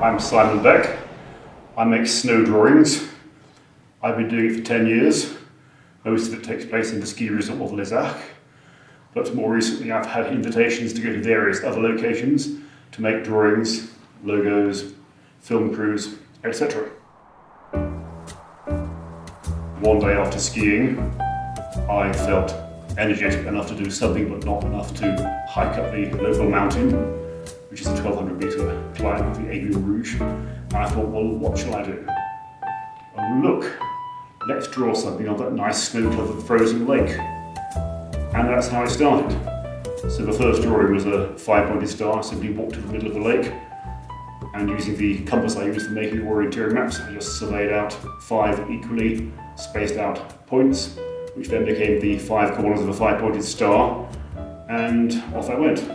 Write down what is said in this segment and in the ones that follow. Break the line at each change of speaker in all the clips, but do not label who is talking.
I'm Simon Beck. I make snow drawings. I've been doing it for 10 years. Most of it takes place in the ski resort of Les Arcs, but more recently I've had invitations to go to various other locations to make drawings, logos, film crews, etc. One day after skiing, I felt energetic enough to do something but not enough to hike up the local mountain, which is a 1200 metre climb of the Aiguille Rouge, and I thought, well, what shall I do? Oh look, let's draw something on that nice snow-covered frozen lake. And that's how I started. So the first drawing was a 5-pointed star. I simply walked to the middle of the lake, and using the compass I used for making orienteering maps, I just surveyed out 5 equally spaced out points, which then became the 5 corners of a 5-pointed star, and off I went.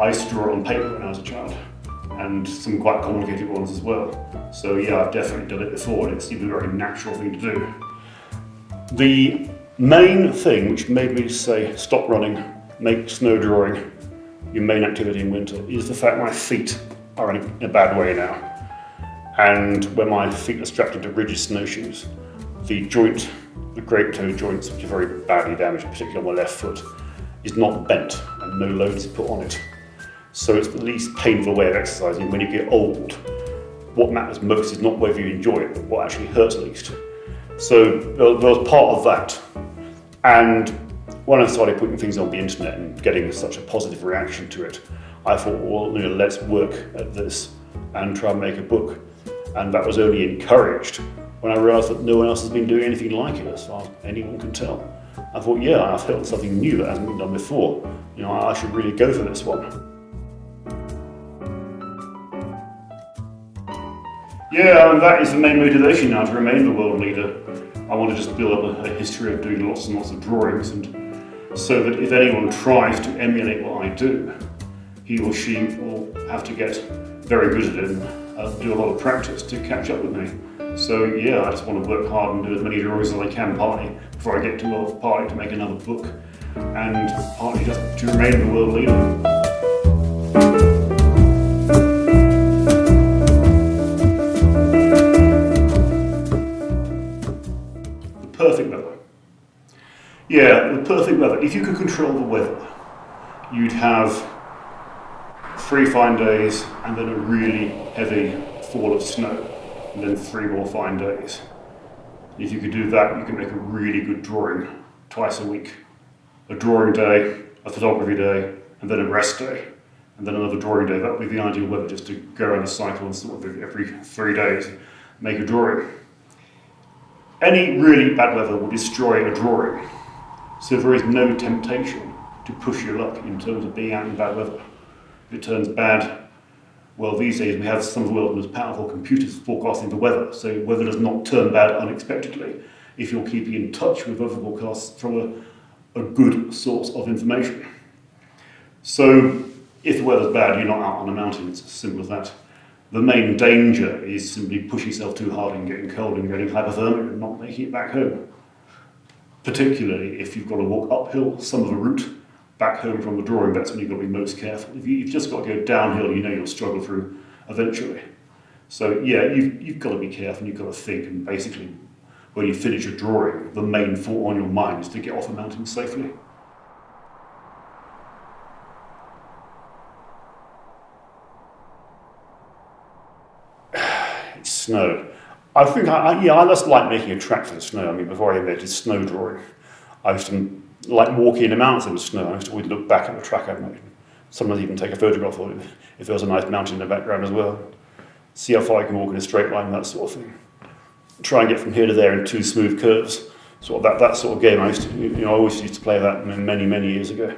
I used to draw on paper when I was a child, and some quite complicated ones as well. So yeah, I've definitely done it before, and it seemed a very natural thing to do. The main thing which made me say, stop running, make snow drawing your main activity in winter, is the fact my feet are in a bad way now. And when my feet are strapped into rigid snowshoes, the joint, the great toe joints, which are very badly damaged, particularly on my left foot, is not bent and no load is put on it. So it's the least painful way of exercising. When you get old, what matters most is not whether you enjoy it, but what actually hurts least. So there was part of that. And when I started putting things on the internet and getting such a positive reaction to it, I thought, well, let's work at this and try and make a book. And that was only encouraged when I realised that no one else has been doing anything like it, as far as anyone can tell. I thought, yeah, I've felt something new that hasn't been done before. I should really go for this one. Yeah, and that is the main motivation now, to remain the world leader. I want to just build up a history of doing lots and lots of drawings, and so that if anyone tries to emulate what I do, he or she will have to get very good at it and do a lot of practice to catch up with me. So yeah, I just want to work hard and do as many drawings as I can, partly before I get too old, partly to make another book, and partly just to remain the world leader. Perfect weather. Yeah, the perfect weather. If you could control the weather, you'd have 3 fine days and then a really heavy fall of snow, and then 3 more fine days. If you could do that, you could make a really good drawing twice a week. A drawing day, a photography day, and then a rest day, and then another drawing day. That would be the ideal weather, just to go around a cycle and sort of every 3 days make a drawing. Any really bad weather will destroy a drawing, so there is no temptation to push your luck in terms of being out in bad weather. If it turns bad, well, these days we have some of the world's most powerful computers forecasting the weather, so weather does not turn bad unexpectedly if you're keeping in touch with weather forecasts from a good source of information. So if the weather's bad, you're not out on a mountain, it's as simple as that. The main danger is simply pushing yourself too hard and getting cold and getting hypothermic and not making it back home. Particularly if you've got to walk uphill some of the route back home from the drawing, that's when you've got to be most careful. If you've just got to go downhill, you'll struggle through eventually. So yeah, you've got to be careful, you've got to think, and basically when you finish a drawing, the main thought on your mind is to get off the mountain safely. Snow. I think I just like making a track for the snow. I mean, before I invented snow drawing, I used to like walking in the mountains in the snow. I used to always look back at the track I'd made. Sometimes even take a photograph of it if there was a nice mountain in the background as well. See how far I can walk in a straight line, that sort of thing. Try and get from here to there in 2 smooth curves. Sort of that sort of game I used to, I always used to play that many years ago,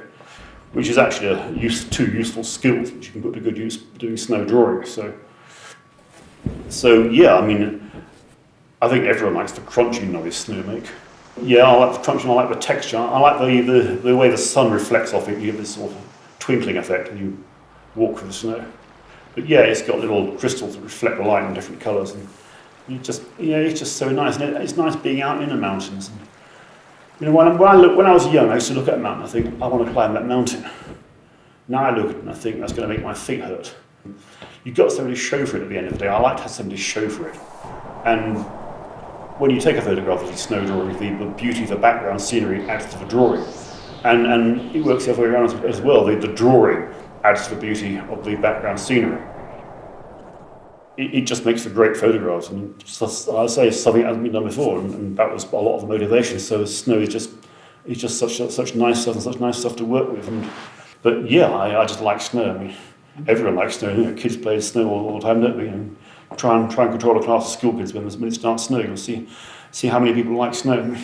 which is actually 2 useful skills which you can put to good use doing snow drawing. So yeah, I mean, I think everyone likes the crunching noise snow make. Yeah, I like the crunching, I like the texture, I like the way the sun reflects off it. You get this sort of twinkling effect when you walk through the snow. But yeah, it's got little crystals that reflect the light in different colours, and it's just so nice. And it's nice being out in the mountains. And, when I was young, I used to look at a mountain and I think, I want to climb that mountain. Now I look at it and I think that's going to make my feet hurt. You've got somebody to show for it at the end of the day. I like to have somebody to show for it. And when you take a photograph of these snow drawings, the beauty of the background scenery adds to the drawing. And it works the other way around as well. The drawing adds to the beauty of the background scenery. It just makes for great photographs. And I say it's something that hasn't been done before, and that was a lot of the motivation. So snow is just such nice stuff and such nice stuff to work with. But yeah, I just like snow. I mean, everyone likes snow. You know, kids play snow all the time, don't we? And try and control a class of school kids when it starts snowing. You'll see how many people like snow.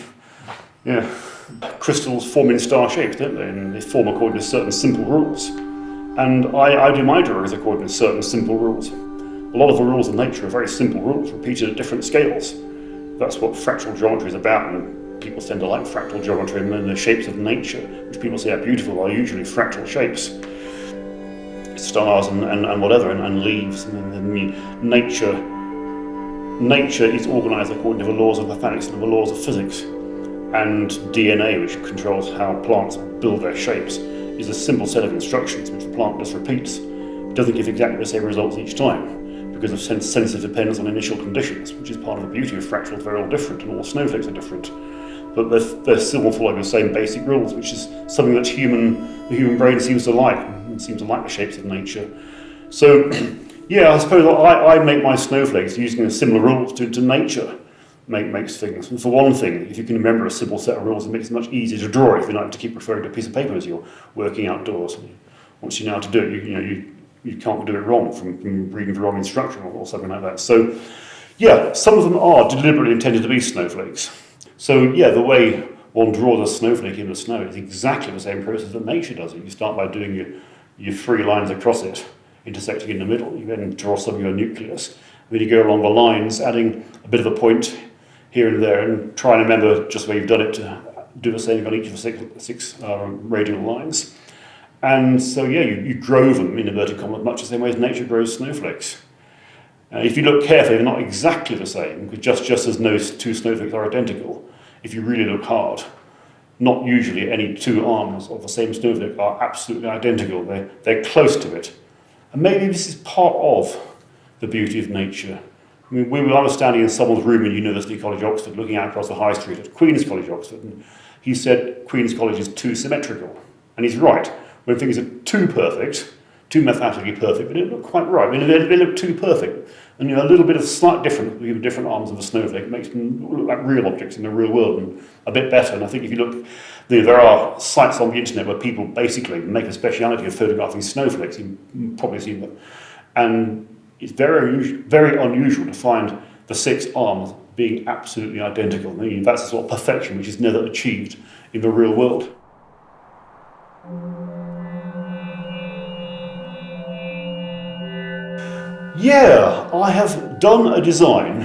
Yeah, crystals form in star shapes, don't they? And they form according to certain simple rules. And I do my drawings according to certain simple rules. A lot of the rules of nature are very simple rules, repeated at different scales. That's what fractal geometry is about, and people tend to like fractal geometry, and then the shapes of nature, which people say are beautiful, are usually fractal shapes. Stars and whatever, and leaves, and nature is organised according to the laws of mathematics and the laws of physics. And DNA, which controls how plants build their shapes, is a simple set of instructions which the plant just repeats. It doesn't give exactly the same results each time, because of sensitive dependence on initial conditions, which is part of the beauty of fractals. They're all different, and all snowflakes are different. But they're still following the same basic rules, which is something that the human brain seems to like, and seems to like the shapes of nature. So, yeah, I suppose I make my snowflakes using similar rules to nature makes things. And for one thing, if you can remember a simple set of rules, it makes it much easier to draw if you don't have to keep referring to a piece of paper as you're working outdoors. Once you know how to do it, you can't do it wrong from reading the wrong instruction or something like that. So, yeah, some of them are deliberately intended to be snowflakes. So, yeah, the way one draws a snowflake in the snow is exactly the same process that nature does it. You start by doing your 3 lines across it, intersecting in the middle. You then draw some of your nucleus. And then you go along the lines, adding a bit of a point here and there, and try and remember just where you've done it to do the same on each of the six radial lines. And so, yeah, you grow them in inverted commas much the same way as nature grows snowflakes. If you look carefully, they're not exactly the same, because just as no 2 snowflakes are identical, if you really look hard, not usually any 2 arms of the same snowflake are absolutely identical. They're close to it. And maybe this is part of the beauty of nature. I mean, I was standing in someone's room in University College, Oxford, looking out across the High Street at Queen's College, Oxford, and he said Queen's College is too symmetrical. And he's right. When things are too perfect, too mathematically perfect, but they don't look quite right. I mean, they look too perfect. And a little bit of slight difference between different arms of a snowflake makes them look like real objects in the real world, and a bit better. And I think if you look, there are sites on the internet where people basically make a speciality of photographing snowflakes. You've probably seen them. And it's very unusual to find the 6 arms being absolutely identical. I mean, that's a sort of perfection which is never achieved in the real world. Yeah, I have done a design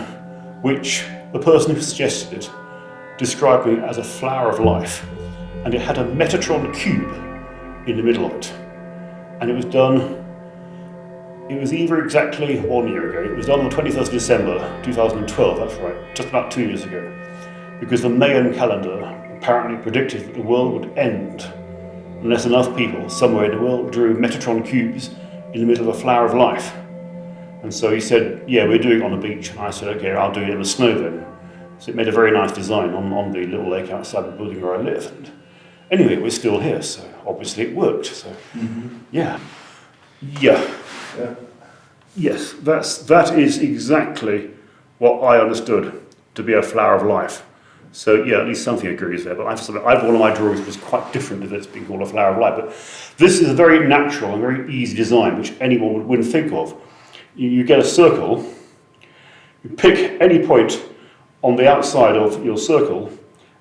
which the person who suggested it described me as a flower of life, and it had a Metatron cube in the middle of it. And it was either exactly 1 year ago, it was done on the 21st of December 2012, that's right, just about 2 years ago, because the Mayan calendar apparently predicted that the world would end unless enough people somewhere in the world drew Metatron cubes in the middle of a flower of life. And so he said, yeah, we're doing it on the beach. And I said, okay, I'll do it in the snow then. So it made a very nice design on the little lake outside the building where I live. And anyway, we're still here, so obviously it worked. So, yeah. Yes, that is exactly what I understood to be a flower of life. So yeah, at least something agrees there. But one of my drawings was quite different to this being called a flower of life. But this is a very natural and very easy design, which anyone wouldn't think of. You get a circle, you pick any point on the outside of your circle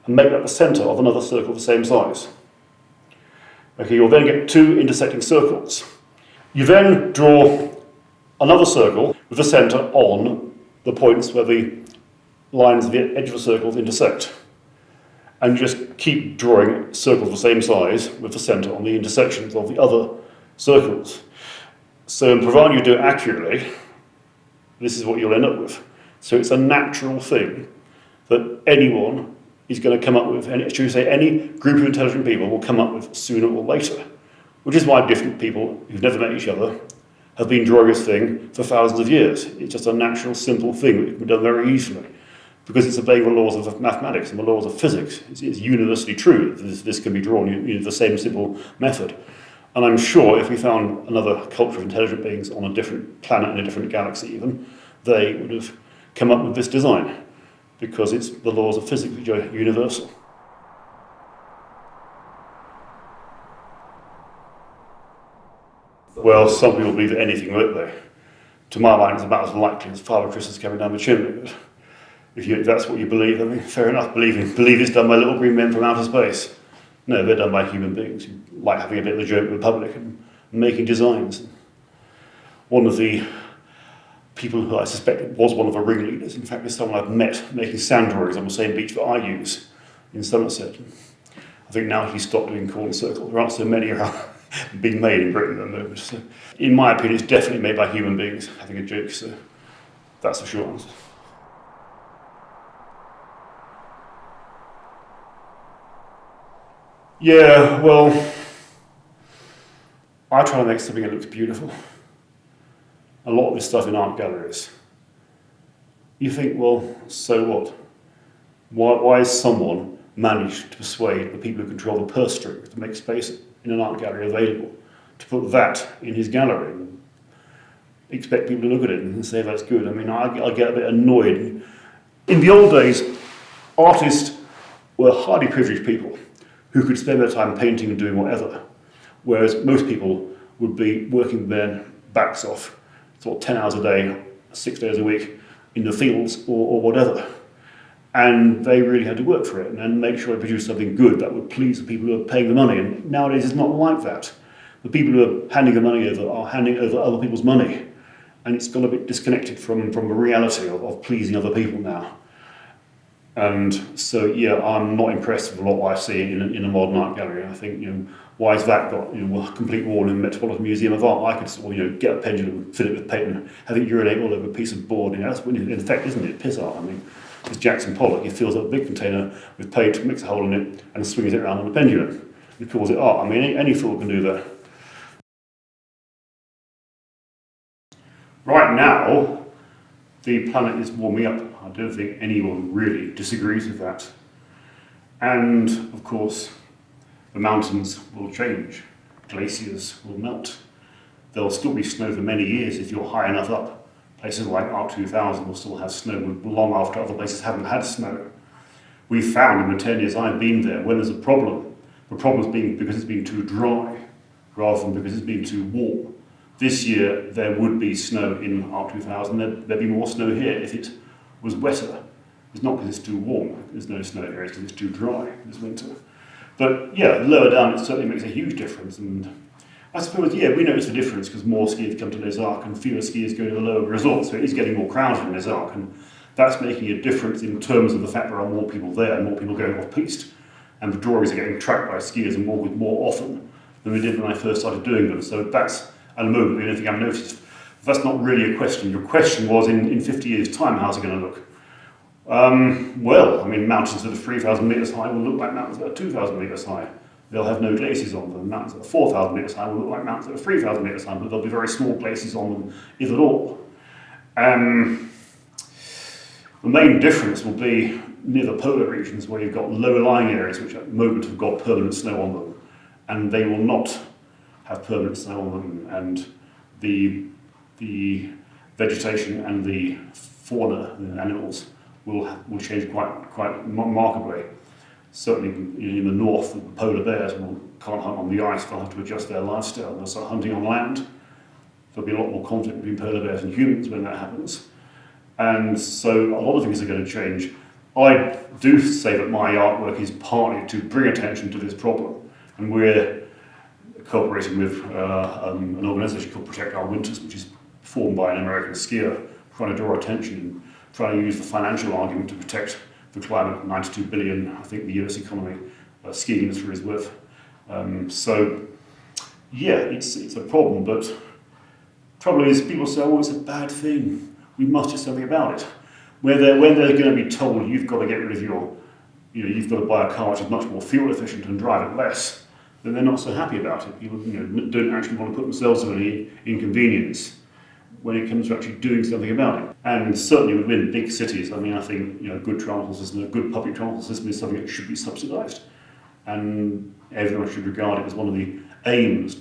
and make that the centre of another circle the same size. Okay, you'll then get 2 intersecting circles. You then draw another circle with the centre on the points where the lines of the edge of the circles intersect. And you just keep drawing circles the same size with the centre on the intersections of the other circles. So provided you do it accurately, this is what you'll end up with. So it's a natural thing that anyone is going to come up with, any group of intelligent people will come up with sooner or later. Which is why different people who've never met each other have been drawing this thing for thousands of years. It's just a natural, simple thing that can be done very easily because it's obeying the laws of mathematics and the laws of physics. It's universally true that this can be drawn using the same simple method. And I'm sure if we found another culture of intelligent beings on a different planet in a different galaxy even, they would have come up with this design because it's the laws of physics which are universal. Well, some people believe anything, won't they? To my mind, it's about as likely as Father Christmas coming down the chimney. But if that's what you believe, I mean, fair enough. Believe it's done by little green men from outer space. No, they're done by human beings who like having a bit of a joke with the public and making designs. One of the people who I suspect was one of the ringleaders, in fact, is someone I've met making sand drawings on the same beach that I use in Somerset. I think now he's stopped doing corn circles. There aren't so many around being made in Britain at the moment. So, in my opinion, it's definitely made by human beings having a joke, so that's the short answer. Yeah, well, I try to make something that looks beautiful. A lot of this stuff in art galleries. You think, well, so what? Why has someone managed to persuade the people who control the purse strings to make space in an art gallery available to put that in his gallery and expect people to look at it and say that's good? I mean, I get a bit annoyed. In the old days, artists were highly privileged people who could spend their time painting and doing whatever, whereas most people would be working their backs off, sort of 10 hours a day, 6 days a week, in the fields or whatever. And they really had to work for it and make sure they produced something good that would please the people who are paying the money. And nowadays it's not like that. The people who are handing the money over are handing over other people's money. And it's got a bit disconnected from the reality of pleasing other people now. And so, yeah, I'm not impressed with a lot I see in a modern art gallery. I think, why has that got a complete wall in the Metropolitan Museum of Art? I could sort of, get a pendulum, fill it with paint, and have it urinate all over a piece of board. That's in effect, isn't it? Piss art. I mean, it's Jackson Pollock. He fills up a big container with paint, makes a hole in it, and swings it around on a pendulum. He calls it art. I mean, any fool can do that. Right now, the planet is warming up. I don't think anyone really disagrees with that. And, of course, the mountains will change. Glaciers will melt. There'll still be snow for many years if you're high enough up. Places like Arc 2000 will still have snow long after other places haven't had snow. We've found in the 10 years I've been there, when there's a problem, the problem's been because it's been too dry, rather than because it's been too warm. This year, there would be snow in Arc 2000. There'd be more snow here if it was wetter. It's not because it's too warm. There's no snow here. It's because it's too dry this winter. But yeah, lower down, it certainly makes a huge difference. And I suppose, yeah, we notice the difference because more skiers come to Les Arcs and fewer skiers go to the lower resorts. So it is getting more crowded in Les Arcs. And that's making a difference in terms of the fact there are more people there and more people going off-piste. And the drawings are getting tracked by skiers and walked more often than we did when I first started doing them. So that's, at the moment, the only thing I've noticed. That's not really a question. Your question was, in 50 years' time, how's it going to look? Well, I mean, mountains that are 3,000 metres high will look like mountains that are 2,000 metres high. They'll have no glaciers on them. Mountains that are 4,000 metres high will look like mountains that are 3,000 metres high, but there'll be very small glaciers on them, if at all. The main difference will be near the polar regions where you've got lower-lying areas which at the moment have got permanent snow on them, and they will not have permanent snow on them, and the vegetation and the fauna, the animals, will change quite markedly. Certainly in the north, the polar bears can't hunt on the ice, they'll have to adjust their lifestyle, they'll start hunting on land. There'll be a lot more conflict between polar bears and humans when that happens. And so a lot of things are going to change. I do say that my artwork is partly to bring attention to this problem, and we're cooperating with an organisation called Protect Our Winters, which is formed by an American skier, trying to draw attention and trying to use the financial argument to protect the climate. 92 billion, I think, the US economy, skiing industry is worth. So, yeah, it's a problem, but the trouble is people say, oh, it's a bad thing, we must do something about it. When they're going to be told you've got to get rid of you've got to buy a car which is much more fuel efficient and drive it less, then they're not so happy about it. People don't actually want to put themselves through any inconvenience when it comes to actually doing something about it. And certainly within big cities, I mean, I think good transport system, a good public transport system is something that should be subsidised, and everyone should regard it as one of the aims,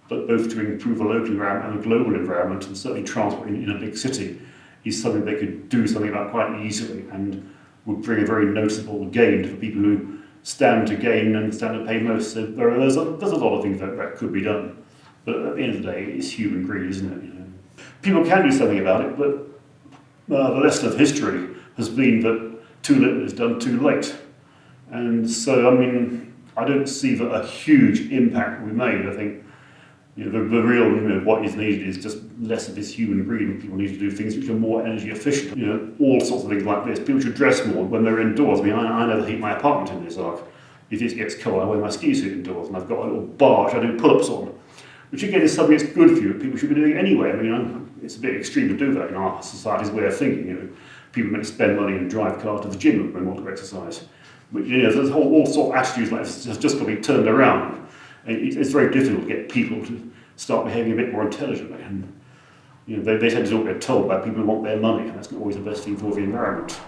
but both to improve the local environment and the global environment, and certainly transport in a big city is something they could do something about quite easily and would bring a very noticeable gain to the people who stand to gain and stand to pay most. So there's a lot of things that could be done, but at the end of the day, it's human greed, isn't it? People can do something about it, but the lesson of history has been that too little is done too late. And so, I mean, I don't see that a huge impact will be made. I think the real, what is needed is just less of this human greed, and people need to do things which are more energy efficient. All sorts of things like this. People should dress more when they're indoors. I mean, I never heat my apartment in this arc. If it gets cold, I wear my ski suit indoors, and I've got a little bar which I do pull-ups on, which again is something that's good for you. People should be doing it anyway. I mean, it's a bit extreme to do that in our society's way of thinking. People may spend money and drive cars to the gym when they want to exercise. But there's all sorts of attitudes like this have just got to be turned around. It's very difficult to get people to start behaving a bit more intelligently. And they tend to all get told by people who want their money, and that's not always the best thing for the environment.